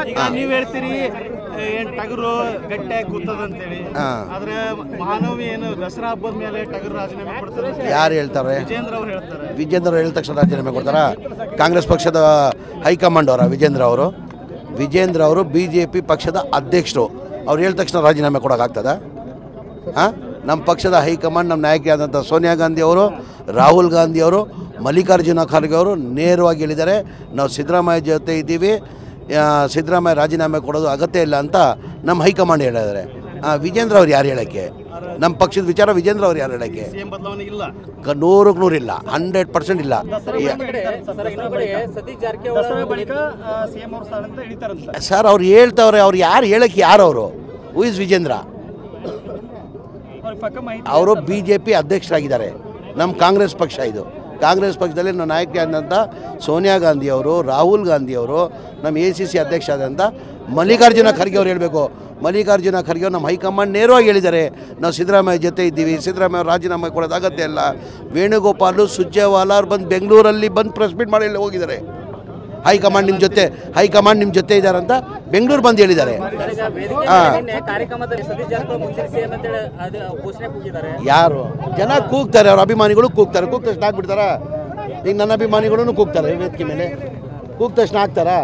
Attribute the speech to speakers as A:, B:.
A: ಈಗ ನೀವ್ ಹೇಳ್ತೀರಿ ಟಗರು ಗಟ್ಟಿಯಾಗಿ ಕೂತದಂತೇಳಿ, ಆದ್ರೆ ಮಹಾನವಮಿ ಏನು ದಸರಾ ಹಬ್ಬದ ಮೇಲೆ ಟಗರು ರಾಜೀನಾಮೆ ಕೊಡ್ತಾರೆ
B: ಯಾರು ಹೇಳ್ತಾರೆ?
A: ವಿಜೇಂದ್ರ ಅವ್ರು ಹೇಳ್ತಾರೆ.
B: ವಿಜೇಂದ್ರ ಹೇಳಿದ ತಕ್ಷಣ ರಾಜೀನಾಮೆ ಕೊಡ್ತಾರಾ? ಕಾಂಗ್ರೆಸ್ ಪಕ್ಷದ ಹೈಕಮಾಂಡ್ ಅವರ ವಿಜೇಂದ್ರ ಅವರು BJP ಪಕ್ಷದ ಅಧ್ಯಕ್ಷರು. ಅವ್ರು ಹೇಳಿದ ತಕ್ಷಣ ರಾಜೀನಾಮೆ ಕೊಡೋಕ್ಕಾಗ್ತದ? ನಮ್ಮ ಪಕ್ಷದ ಹೈಕಮಾಂಡ್, ನಮ್ಮ ನಾಯಕಿಯಾದಂಥ ಸೋನಿಯಾ ಗಾಂಧಿ ಅವರು, ರಾಹುಲ್ ಗಾಂಧಿ ಅವರು, ಮಲ್ಲಿಕಾರ್ಜುನ ಖರ್ಗೆ ಅವರು ನೇರವಾಗಿ ಹೇಳಿದ್ದಾರೆ, ನಾವು ಸಿದ್ದರಾಮಯ್ಯ ಜೊತೆ ಇದ್ದೀವಿ, ಸಿದ್ದರಾಮಯ್ಯ ರಾಜೀನಾಮೆ ಕೊಡೋದು ಅಗತ್ಯ ಇಲ್ಲ ಅಂತ ನಮ್ಮ ಹೈಕಮಾಂಡ್ ಹೇಳಿದ್ದಾರೆ. ವಿಜೇಂದ್ರ ಅವ್ರು ಯಾರು ಹೇಳೋಕ್ಕೆ? ನಮ್ಮ ಪಕ್ಷದ ವಿಚಾರ ವಿಜೇಂದ್ರ ಅವ್ರು ಯಾರು ಹೇಳೋಕ್ಕೆ? 100ಕ್ಕೆ 100 ಇಲ್ಲ, 100% ಇಲ್ಲ. ಸರ್ ಅವ್ರು ಹೇಳ್ತವ್ರೆ, ಅವ್ರು ಯಾರು ಹೇಳಕ್ಕೆ? ಯಾರು ಅವರು? Who is Vijendra? ಅವರು BJP ಅಧ್ಯಕ್ಷರಾಗಿದ್ದಾರೆ. ನಮ್ಮ ಕಾಂಗ್ರೆಸ್ ಪಕ್ಷ ಇದು. ಕಾಂಗ್ರೆಸ್ ಪಕ್ಷದಲ್ಲಿ ನಮ್ಮ ನಾಯಕಿಯಾದಂಥ ಸೋನಿಯಾ ಗಾಂಧಿ ಅವರು, ರಾಹುಲ್ ಗಾಂಧಿ ಅವರು, ನಮ್ಮ ACC ಅಧ್ಯಕ್ಷ ಆದಂಥ ಮಲ್ಲಿಕಾರ್ಜುನ ಖರ್ಗೆ ಅವ್ರು ಹೇಳಬೇಕು. ಮಲ್ಲಿಕಾರ್ಜುನ ಖರ್ಗೆ ಅವರು ನಮ್ಮ ಹೈಕಮಾಂಡ್ ನೇರವಾಗಿ ಹೇಳಿದ್ದಾರೆ, ನಾವು ಸಿದ್ದರಾಮಯ್ಯ ಜೊತೆ ಇದ್ದೀವಿ, ಸಿದ್ದರಾಮಯ್ಯ ಅವರು ರಾಜೀನಾಮೆ ಕೊಡೋದು ಅಗತ್ಯ ಇಲ್ಲ. ವೇಣುಗೋಪಾಲು, ಸುರ್ಜೇವಾಲಾ ಅವ್ರು ಬಂದು ಬೆಂಗಳೂರಲ್ಲಿ ಬಂದು ಪ್ರೆಸ್ ಮೀಟ್ ಮಾಡಿ ಹೋಗಿದ್ದಾರೆ. ಹೈಕಮಾಂಡ್ ನಿಮ್ಮ ಜೊತೆ ಇದ್ದಾರಂತ ಬೆಂಗಳೂರು ಬಂದು ಹೇಳಿದ್ದಾರೆ. ಯಾರು ಜನ ಕೂಗ್ತಾರೆ, ಅವ್ರ ಅಭಿಮಾನಿಗಳು ಕೂಗ್ತಾರೆ. ಕೂಗ್ ತಕ್ಷಣ ಆಗ್ಬಿಡ್ತಾರ? ಈಗ ನನ್ನ ಅಭಿಮಾನಿಗಳು ಕೂಗ್ತಾರೆ ವೇದಿಕೆ ಮೇಲೆ, ಕೂಗ್ ತಕ್ಷಣ ಆಗ್ತಾರಾ?